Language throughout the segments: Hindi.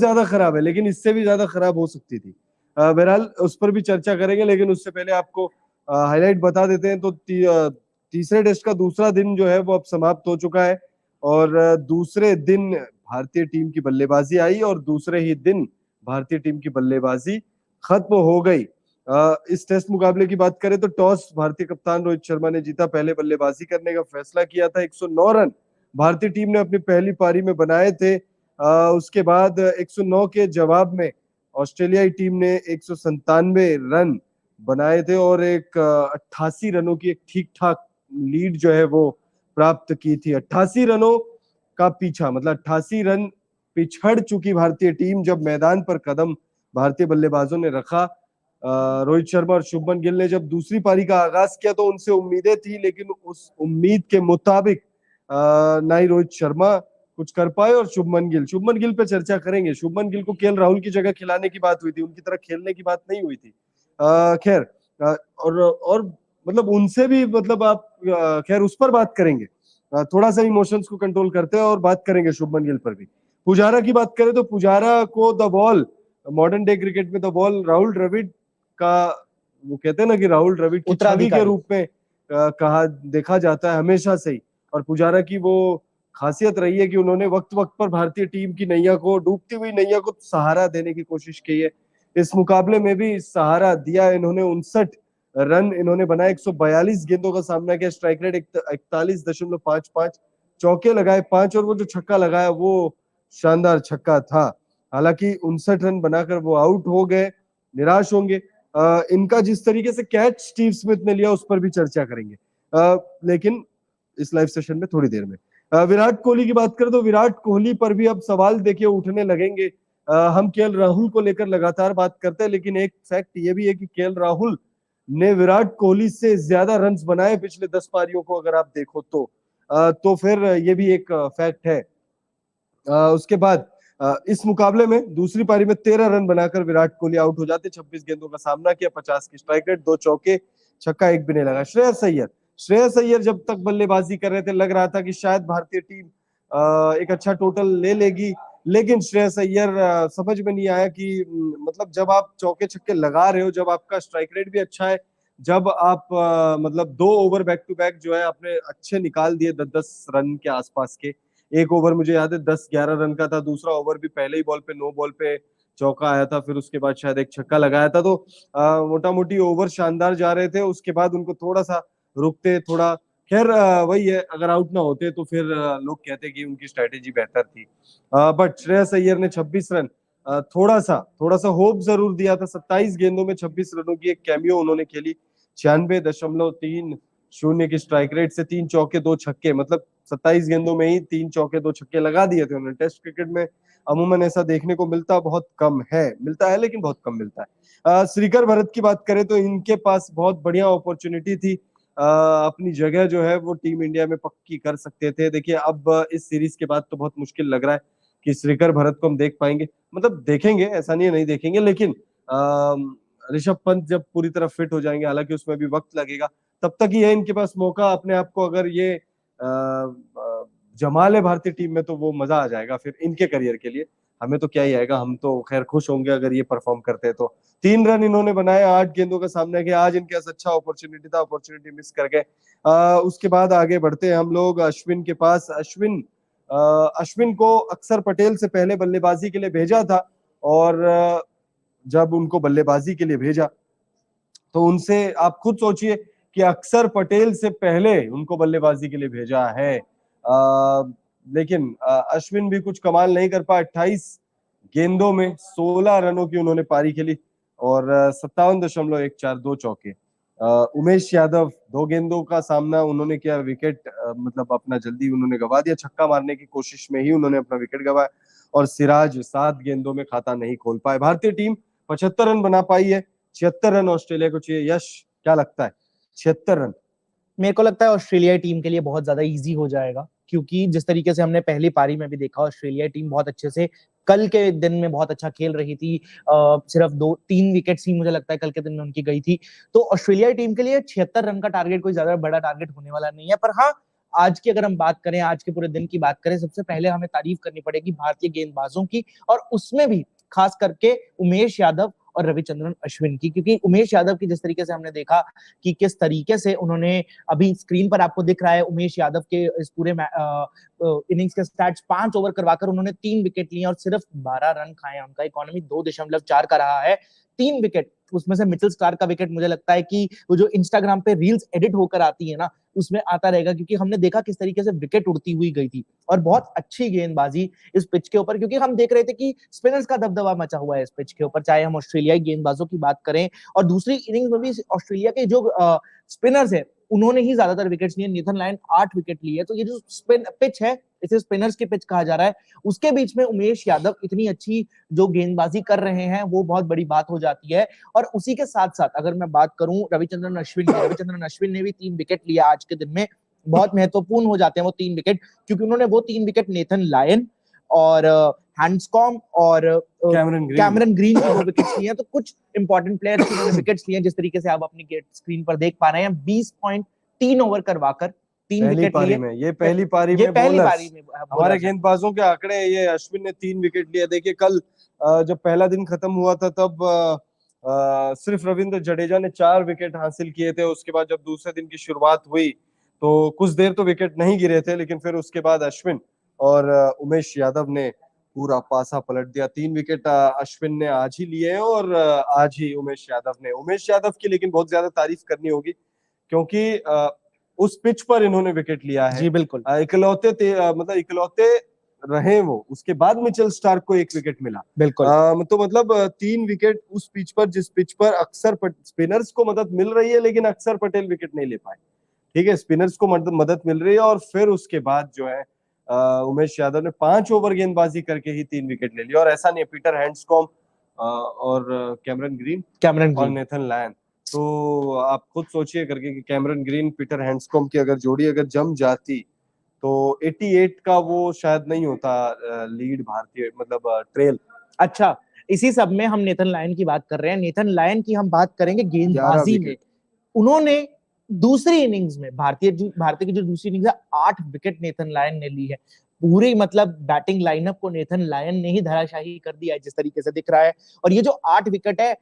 ज्यादा खराब है, लेकिन इससे भी ज्यादा खराब हो सकती थी। बहरहाल उस पर भी चर्चा करेंगे, लेकिन उससे पहले आपको हाईलाइट बता देते हैं। तो तीसरे टेस्ट का दूसरा दिन जो है वो अब समाप्त हो चुका है, और दूसरे दिन भारतीय टीम की बल्लेबाजी आई और दूसरे ही दिन भारतीय टीम की बल्लेबाजी खत्म हो गई। इस टेस्ट मुकाबले की बात करें तो टॉस भारतीय कप्तान रोहित शर्मा ने जीता, पहले बल्लेबाजी करने का फैसला किया था। 109 रन भारतीय टीम ने अपनी पहली पारी में बनाए थे। उसके बाद 109 के जवाब में ऑस्ट्रेलियाई टीम ने 197 रन बनाए थे और एक 88 रनों की एक ठीक ठाक लीड जो है वो प्राप्त की थी। 88 रनों का पीछा, मतलब 88 रन पिछड़ चुकी भारतीय टीम जब मैदान पर कदम भारतीय बल्लेबाजों ने रखा। रोहित शर्मा और शुभमन गिल ने जब दूसरी पारी का आगाज किया तो उनसे उम्मीदें थी, लेकिन उस उम्मीद के मुताबिक ना ही रोहित शर्मा कुछ कर पाए और शुभमन गिल पे चर्चा करेंगे। शुभमन गिल को केएल राहुल की जगह खिलाने की बात हुई थी, उनकी तरह खेलने की बात नहीं हुई थी। खैर, और मतलब उनसे भी, मतलब आप खैर उस पर बात करेंगे। थोड़ा सा इमोशंस को कंट्रोल करते हैं और बात करेंगे शुभमन गिल पर भी। पुजारा की बात करें तो पुजारा को the ball, modern day cricket में द बॉल राहुल द्रविड़ का, वो कहते हैं ना कि राहुल द्रविड़ की छवि के रूप में कहा देखा जाता है हमेशा से ही। और पुजारा की वो खासियत रही है कि उन्होंने वक्त वक्त पर भारतीय टीम की नैया को, डूबती हुई नैया को सहारा देने की कोशिश की है। इस मुकाबले में भी सहारा दिया इन्होंने। 59 रन इन्होंने बनाए, 142 गेंदों का सामना किया, स्ट्राइक रेट 41.55, चौके लगाए 5 और वो जो छक्का लगाया वो शानदार छक्का था। हालांकि 59 रन बनाकर वो आउट हो गए, निराश होंगे। इनका जिस तरीके से कैच स्टीव स्मिथ ने लिया उस पर भी चर्चा करेंगे, लेकिन इस लाइव सेशन में थोड़ी देर में। विराट कोहली की बात करें तो विराट कोहली पर भी अब सवाल देखिए उठने लगेंगे। हम केएल राहुल को लेकर लगातार बात करते हैं, लेकिन एक फैक्ट ये भी है कि केएल राहुल ने विराट कोहली से ज्यादा रन्स बनाए पिछले 10 पारियों को अगर आप देखो तो फिर ये भी एक फैक्ट है। उसके बाद इस मुकाबले में दूसरी पारी में 13 रन बनाकर विराट कोहली आउट हो जाते। 26 गेंदों का सामना किया, 50 की स्ट्राइक रेट, 2 चौके, छक्का एक भी नहीं लगा। श्रेयस अय्यर जब तक बल्लेबाजी कर रहे थे लग रहा था कि शायद भारतीय टीम एक अच्छा टोटल ले लेगी, लेकिन श्रेयस अय्यर समझ में नहीं आया कि मतलब जब आप चौके छक्के लगा रहे हो, जब आपका स्ट्राइक रेट भी अच्छा है, जब आप मतलब 2 ओवर बैक टू बैक जो है आपने अच्छे निकाल दिए 10-10 रन के आसपास के। एक ओवर मुझे याद है 10-11 रन का था, दूसरा ओवर भी पहले ही बॉल पे, नो बॉल पे चौका आया था, फिर उसके बाद शायद एक छक्का लगाया था। तो मोटा मोटी ओवर शानदार जा रहे थे। उसके बाद उनको थोड़ा सा रुकते, थोड़ा, खैर वही है, अगर आउट ना होते तो फिर लोग कहते कि उनकी स्ट्रेटेजी बेहतर थी। बट श्रेयस अय्यर ने 26 रन, थोड़ा सा होप जरूर दिया था। 27 गेंदों में 26 रनों की एक कैमियो उन्होंने खेली, 96.30 की स्ट्राइक रेट से 3 चौके 2 छक्के, मतलब 27 गेंदों में ही 3 चौके 2 छक्के लगा दिए थे उन्होंने। टेस्ट क्रिकेट में अमूमन ऐसा देखने को बहुत कम है, मिलता है लेकिन बहुत कम मिलता है। श्रीकर भरत की बात करें तो इनके पास बहुत बढ़िया अपॉर्चुनिटी थी, अपनी जगह जो है वो टीम इंडिया में पक्की कर सकते थे। देखिए अब इस सीरीज के बाद तो बहुत मुश्किल लग रहा है कि श्रीकर भरत को हम देख पाएंगे, मतलब देखेंगे, ऐसा नहीं है नहीं देखेंगे, लेकिन ऋषभ पंत जब पूरी तरह फिट हो जाएंगे, हालांकि उसमें भी वक्त लगेगा, तब तक ही है इनके पास मौका अपने आप को, अगर ये जमा ले भारतीय टीम में तो वो मजा आ जाएगा फिर इनके करियर के लिए। हमें तो क्या ही आएगा, हम तो खैर खुश होंगे अगर ये परफॉर्म करते हैं तो। 3 रन इन्होंने बनाए, 8 गेंदों का सामना किया। आज इनके पास अच्छा अपॉर्चुनिटी था, अपॉर्चुनिटी मिस कर गए। उसके बाद आगे बढ़ते हैं हम लोग अश्विन के पास। अश्विन को अक्षर पटेल से पहले बल्लेबाजी के लिए भेजा था, और जब उनको बल्लेबाजी के लिए भेजा तो उनसे आप खुद सोचिए कि अक्षर पटेल से पहले उनको बल्लेबाजी के लिए भेजा है। लेकिन अश्विन भी कुछ कमाल नहीं कर पाए। 28 गेंदों में 16 रनों की उन्होंने पारी खेली और 57.142 चौके। उमेश यादव 2 गेंदों का सामना उन्होंने किया, विकेट मतलब अपना जल्दी उन्होंने गवा दिया, छक्का मारने की कोशिश में ही उन्होंने अपना विकेट गवाया। और सिराज 7 गेंदों में खाता नहीं खोल पाए। भारतीय टीम 75 रन बना पाई है, 76 रन ऑस्ट्रेलिया को चाहिए। यश, क्या लगता है 76 रन? मेरे को लगता है ऑस्ट्रेलिया टीम के लिए बहुत ज्यादा इजी हो जाएगा, क्योंकि जिस तरीके से हमने पहली पारी में भी देखा, ऑस्ट्रेलिया टीम बहुत अच्छे से कल के दिन में बहुत अच्छा खेल रही थी। सिर्फ 2-3 विकेट्स ही मुझे लगता है कल के दिन में उनकी गई थी। तो ऑस्ट्रेलिया टीम के लिए 76 रन का टारगेट कोई ज्यादा बड़ा टारगेट होने वाला नहीं है। पर हाँ, आज की अगर हम बात करें, आज के पूरे दिन की बात करें, सबसे पहले हमें तारीफ करनी पड़ेगी भारतीय गेंदबाजों की, और उसमें भी खास करके उमेश यादव और रविचंद्रन अश्विन की, क्योंकि उमेश यादव की जिस तरीके से हमने देखा कि किस तरीके से उन्होंने, अभी स्क्रीन पर आपको दिख रहा है उमेश यादव के इस पूरे इनिंग्स के स्टैट्स, 5 ओवर करवाकर उन्होंने 3 विकेट लिए और सिर्फ 12 रन खाए। उनका इकोनॉमी 2.4 का रहा है, 3 विकेट, उसमें से मिचेल स्टार्क का विकेट मुझे लगता है कि वो जो इंस्टाग्राम पे रील्स एडिट होकर आती है ना, उसमें आता रहेगा, क्योंकि हमने देखा किस तरीके से विकेट उड़ती हुई गई थी। और बहुत अच्छी गेंदबाजी इस पिच के ऊपर, क्योंकि हम देख रहे थे कि स्पिनर्स का दबदबा मचा हुआ है इस पिच के ऊपर, चाहे हम ऑस्ट्रेलियाई गेंदबाजों की बात करें, और दूसरी इनिंग्स में भी ऑस्ट्रेलिया के जो स्पिनर्स है उन्होंने ही ज्यादातर विकेट्स लिए। नेथन लायन 8 विकेट लिए। तो ये जो स्पिन पिच है, इसे स्पिनर्स की पिच कहा जा रहा है, उसके बीच में उमेश यादव इतनी अच्छी जो गेंदबाजी कर रहे हैं वो बहुत बड़ी बात हो जाती है। और उसी के साथ साथ अगर मैं बात करूं रविचंद्रन अश्विन की, रविचंद्रन अश्विन ने भी 3 विकेट लिया आज के दिन में। बहुत महत्वपूर्ण हो जाते हैं वो 3 विकेट, क्योंकि उन्होंने वो 3 विकेट नेथन लायन और हैंड्सकॉम और कैमरन ग्रीन की वो विकेट्स लिए हैं। तो कुछ इंपॉर्टेंट प्लेयर्स की उन्होंने विकेट्स लिए हैं, जिस तरीके से आप अपनी स्क्रीन पर देख पा रहे हैं। 20.3 ओवर करवाकर 3 विकेट लिए। ये पहली पारी में हमारे गेंदबाजों के आंकड़े, ये अश्विन ने 3 विकेट लिए। देखिए कल जब पहला दिन खत्म हुआ था तब सिर्फ रविंद्र जडेजा ने 4 विकेट हासिल किए थे। उसके बाद जब दूसरे दिन की शुरुआत हुई तो कुछ देर तो विकेट नहीं गिरे थे, लेकिन फिर उसके बाद अश्विन और उमेश यादव ने पूरा पासा पलट दिया। 3 विकेट अश्विन ने आज ही लिए हैं और आज ही उमेश यादव की लेकिन बहुत ज्यादा तारीफ करनी होगी, क्योंकि उस पिच पर इन्होंने विकेट लिया है। जी बिल्कुल। इकलौते रहे वो। उसके बाद मिचेल स्टार्क को 1 विकेट मिला। बिल्कुल। तो मतलब 3 विकेट उस पिच पर, जिस पिच पर अक्सर स्पिनर्स को मदद मिल रही है, लेकिन अक्सर पटेल विकेट नहीं ले पाए। ठीक है, स्पिनर्स को मदद मिल रही है। और फिर उसके बाद जो है उमेश यादव ने 5 ओवर गेंदबाजी करके ही 3 विकेट ले लिया। और ऐसा नहीं, पीटर हैंड्सकॉम्ब और कैमरन ग्रीन और नेथन लायन। तो आप खुद सोचिए करके कि कैमरन ग्रीन पीटर हैंड्सकॉम्ब की अगर जोड़ी अगर जम जाती तो 88 का वो शायद नहीं होता लीड भारतीय, मतलब ट्रेल। अच्छा, इसी सब में हम नेथन लायन की बात कर रहे हैं। नेथन लायन की हम बात करेंगे गेंदबाजी में। उन्होंने दूसरी इनिंग्स में, भारतीय की जो दूसरी इनिंग्स है, 8 विकेट नेथन लायन ने ली है। पूरी मतलब बैटिंग लाइनअप को नेथन लायन ने ही धराशायी कर दिया है, जिस तरीके से दिख रहा है। और ये जो 8 विकेट है,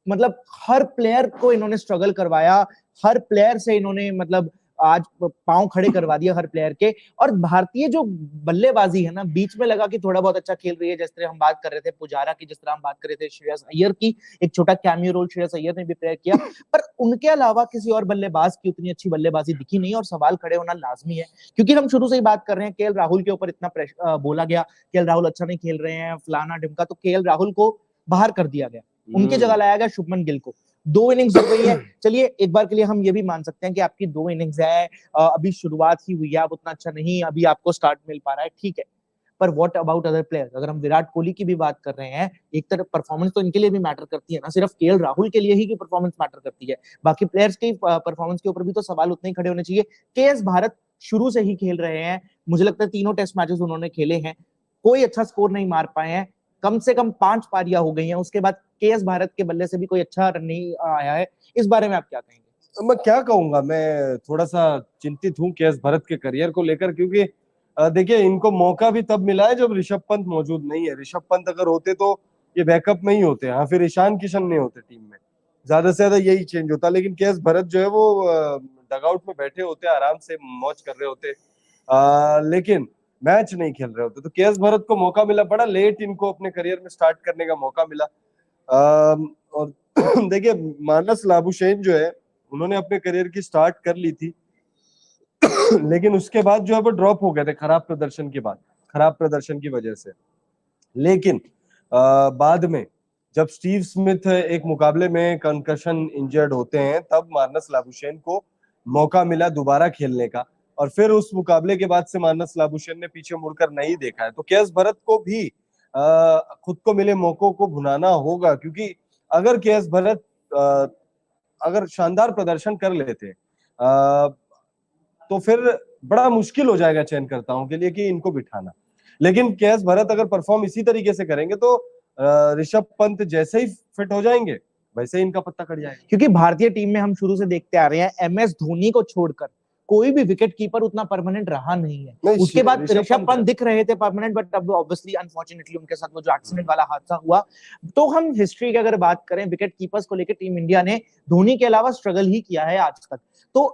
मतलब हर प्लेयर को इन्होंने स्ट्रगल करवाया, हर प्लेयर से इन्होंने मतलब आज पांव खड़े करवा दिया हर प्लेयर के। और भारतीय जो बल्लेबाजी है ना, बीच में लगा कि थोड़ा बहुत अच्छा खेल रही है, जिस तरह हम बात कर रहे थे पुजारा की, जिस तरह हम बात कर रहे थे श्रेयस अय्यर की, एक छोटा कैमियो रोल श्रेयस अय्यर ने भी प्ले किया, पर उनके अलावा किसी और बल्लेबाज की उतनी अच्छी बल्लेबाजी दिखी नहीं। और सवाल खड़े होना लाजमी है, क्योंकि हम शुरू से ही बात कर रहे हैं, केएल राहुल के ऊपर इतना प्रेशर बोला गया, केएल राहुल अच्छा नहीं खेल रहे हैं, फलाना ढिमका, तो केएल राहुल को बाहर कर दिया गया, उनकी जगह लाया गया शुभमन गिल को। 2 इनिंग्स हो गई है, चलिए एक बार के लिए हम ये भी मान सकते हैं कि आपकी 2 इनिंग्स है, अभी शुरुआत ही हुई है, आप उतना अच्छा नहीं अभी आपको स्टार्ट मिल पा रहा है, ठीक है। पर व्हाट अबाउट अदर प्लेयर्स? अगर हम विराट कोहली की भी बात कर रहे हैं, एक तरफ परफॉर्मेंस तो इनके लिए भी मैटर करती है ना, सिर्फ केएल राहुल के लिए ही की परफॉर्मेंस मैटर करती है, बाकी प्लेयर्स की परफॉर्मेंस के ऊपर भी तो सवाल उतने ही खड़े होने चाहिए। केएस भारत शुरू से ही खेल रहे हैं, मुझे लगता है तीनों टेस्ट मैचेस उन्होंने खेले हैं, कोई अच्छा स्कोर नहीं मार पाए हैं, कम से कम 5 पारियां हो गई हैं, उसके बाद केएस भारत के बल्ले से भी कोई अच्छा रन नहीं आया है। इस बारे में आप क्या कहेंगे? मैं क्या कहूंगा, मैं थोड़ा सा चिंतित हूं केएस भारत के करियर को लेकर, क्योंकि देखिए इनको मौका भी तब मिला है जब ऋषभ पंत मौजूद नहीं है। ऋषभ पंत अगर होते तो ये बैकअप में ही होते, हाँ, फिर ईशान किशन नहीं होते टीम में, ज्यादा से ज्यादा यही चेंज होता। लेकिन केएस भारत जो है वो डगआउट में बैठे होते, आराम से मौज कर रहे होते, लेकिन मैच नहीं खेल रहे होते। तो केएस भारत को मौका मिला, बड़ा लेट इनको अपने करियर में स्टार्ट करने का मौका मिला। और देखिए मानस लाबुशेन जो है, उन्होंने अपने करियर की स्टार्ट कर ली थी, लेकिन उसके बाद जो है वो ड्रॉप हो गए थे खराब प्रदर्शन के बाद, खराब प्रदर्शन की वजह से। लेकिन बाद में जब स्टीव स्मिथ एक मुकाबले में कंकशन इंजर्ड होते हैं, तब मानस लाबुशेन को मौका मिला दोबारा खेलने का, और फिर उस मुकाबले के बाद से मानस लाबुशेन ने पीछे मुड़कर नहीं देखा है। तो केएस भारत को भी खुद को मिले मौकों को भुनाना होगा, क्योंकि अगर केएस भारत अगर शानदार प्रदर्शन कर लेते तो फिर बड़ा मुश्किल हो जाएगा चयनकर्ताओं के लिए कि इनको बिठाना। लेकिन केएस भारत अगर परफॉर्म इसी तरीके से करेंगे तो ऋषभ पंत जैसे ही फिट हो जाएंगे वैसे ही इनका पत्ता कट जाएगा। क्योंकि भारतीय टीम में हम शुरू से देखते आ रहे हैं, एमएस धोनी को छोड़कर कोई भी विकेट कीपर उतना परमानेंट रहा नहीं है। नहीं, उसके बाद ऋषभ ऋषभ पंत पंत दिख रहे थे परमानेंट, बट अब ऑब्वियसली अनफॉर्चुनेटली उनके साथ वो जो एक्सीडेंट वाला हादसा हुआ। तो हम हिस्ट्री की अगर बात करें विकेट कीपर्स को लेकर, टीम इंडिया ने धोनी के अलावा स्ट्रगल ही किया है आज तक। तो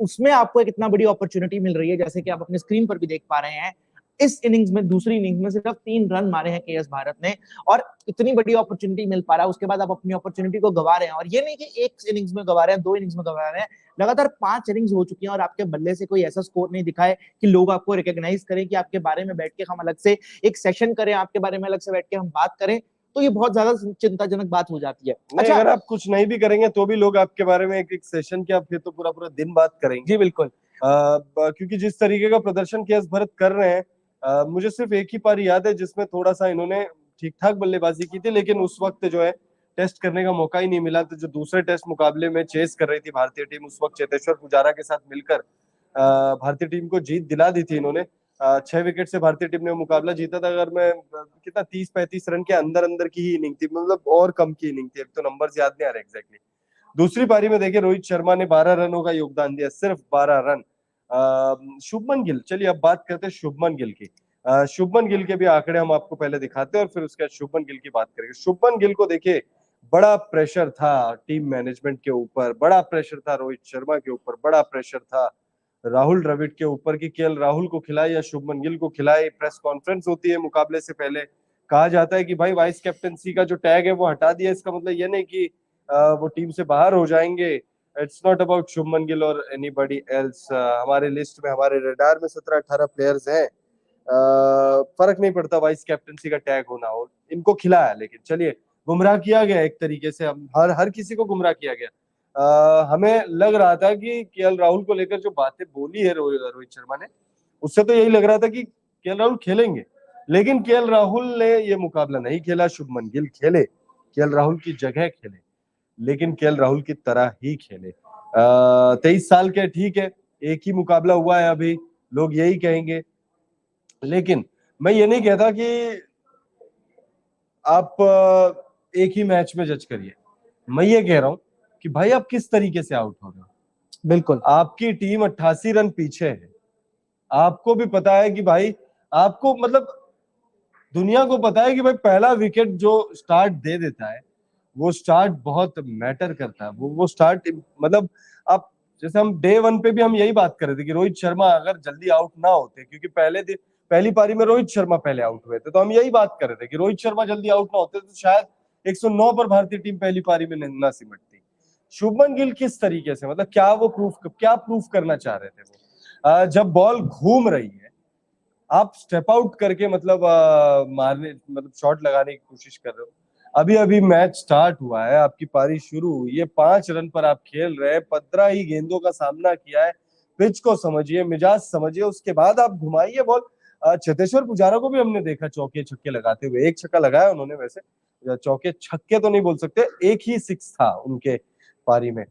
उसमें आपको एक इतना बड़ी अपॉर्चुनिटी मिल रही है, जैसे कि आप अपने स्क्रीन पर भी देख पा रहे हैं। इस इनिंग्स में, दूसरी इनिंग्स में सिर्फ 3 रन मारे हैं केएस भारत ने, और इतनी बड़ी अपॉर्चुनिटी मिल पा रहा है, उसके बाद आप अपनी अपॉर्चुनिटी को गवा रहे हैं। और ये नहीं कि एक इनिंग्स में गवा रहे हैं, 2 इनिंग्स में गवा रहे हैं, लगातार 5 इनिंग्स हो चुकी हैं और आपके बल्ले से कोई ऐसा स्कोर नहीं दिखा है कि लोग आपको रिकॉग्नाइज करें, कि आपके बारे में बैठ के हम अलग से एक सेशन करें, आपके बारे में अलग से बैठ के हम बात करें। तो ये बहुत ज्यादा चिंताजनक बात हो जाती है। अच्छा, अगर आप कुछ नहीं भी करेंगे तो भी लोग आपके बारे में एक सेशन क्या, फिर तो पूरा पूरा दिन बात करेंगे। जी बिल्कुल। क्योंकि जिस तरीके का प्रदर्शन केएस भारत कर रहे हैं, मुझे सिर्फ एक ही पारी याद है जिसमें थोड़ा सा इन्होंने ठीक ठाक बल्लेबाजी की थी, लेकिन उस वक्त जो है टेस्ट करने का मौका ही नहीं मिला। तो जो दूसरे टेस्ट मुकाबले में चेस कर रही थी भारतीय टीम, उस वक्त चेतेश्वर पुजारा के साथ मिलकर भारतीय टीम को जीत दिला दी थी इन्होंने। 6 विकेट से भारतीय टीम ने मुकाबला जीता था। अगर मैं कितना 30-35 रन के अंदर अंदर की ही इनिंग थी, मतलब और कम की इनिंग थी, अब तो नंबर्स याद नहीं आ रहे एग्जैक्टली। दूसरी पारी में देखिए रोहित शर्मा ने 12 रनों का योगदान दिया, सिर्फ 12 रन। शुभमन गिल, चलिए अब बात करते हैं शुभमन गिल की। शुभमन गिल के भी आंकड़े हम आपको पहले दिखाते हैं और फिर उसके बाद शुभमन गिल की बात करेंगे। शुभमन गिल को देखिए, बड़ा प्रेशर था टीम मैनेजमेंट के ऊपर, बड़ा प्रेशर था रोहित शर्मा के ऊपर, बड़ा प्रेशर था राहुल द्रविड़ के ऊपर कि केएल राहुल को खिलाए या शुभमन गिल को खिलाए। प्रेस कॉन्फ्रेंस होती है मुकाबले से पहले, कहा जाता है कि भाई वाइस कैप्टनसी का जो टैग है वो हटा दिया। इसका मतलब ये नहीं कि वो टीम से बाहर हो जाएंगे। It's not about Shubman Gill और एनीबॉडी एल्स। हमारे लिस्ट में, हमारे रडार में 17-18 प्लेयर्स हैं। फर्क नहीं पड़ता वाइस कैप्टनसी का टैग होना हो, इनको खिलाया। लेकिन चलिए, गुमराह किया गया एक तरीके से, हम हर किसी को गुमराह किया गया। हमें लग रहा था कि केएल राहुल को लेकर जो बातें बोली है रोहित शर्मा ने, उससे तो यही लग रहा था कि केएल राहुल खेलेंगे, लेकिन केएल राहुल ने ये मुकाबला नहीं खेला। शुभमन गिल खेले, केएल राहुल की जगह खेले, लेकिन केएल राहुल की तरह ही खेले। 23 साल के, ठीक है, एक ही मुकाबला हुआ है अभी, लोग यही कहेंगे, लेकिन मैं ये नहीं कहता कि आप एक ही मैच में जज करिए। मैं ये कह रहा हूं कि भाई आप किस तरीके से आउट हो रहे हो। बिल्कुल, आपकी टीम 88 रन पीछे है, आपको भी पता है कि भाई, आपको मतलब दुनिया को पता है कि भाई पहला विकेट जो स्टार्ट दे देता है, वो स्टार्ट बहुत मैटर करता है। वो स्टार्ट, मतलब आप, जैसे हम डे 1 पे भी हम यही बात कर रहे थे कि रोहित शर्मा अगर जल्दी आउट ना होते, क्योंकि पहली पारी में रोहित शर्मा पहले आउट हुए थे, तो हम यही बात कर रहे थे कि रोहित शर्मा जल्दी आउट ना होते तो शायद 109 पर भारतीय टीम पहली पारी में ना सिमटती। शुभमन गिल किस तरीके से, मतलब क्या प्रूफ करना चाह रहे थे वो? जब बॉल घूम रही है, आप स्टेप आउट करके मतलब मारने, मतलब शॉट लगाने की कोशिश कर रहे हो। अभी अभी मैच स्टार्ट हुआ है, आपकी पारी शुरू हुई है, 5 रन पर आप खेल रहे हैं, 15 ही गेंदों का सामना किया है। पिच को समझिए, मिजाज समझिए, उसके बाद आप घुमाइए बॉल। चेतेश्वर पुजारा को भी हमने देखा चौके छक्के लगाते हुए। एक छक्का लगाया उन्होंने, वैसे चौके छक्के तो नहीं बोल सकते, एक ही 6 था उनके पारी में।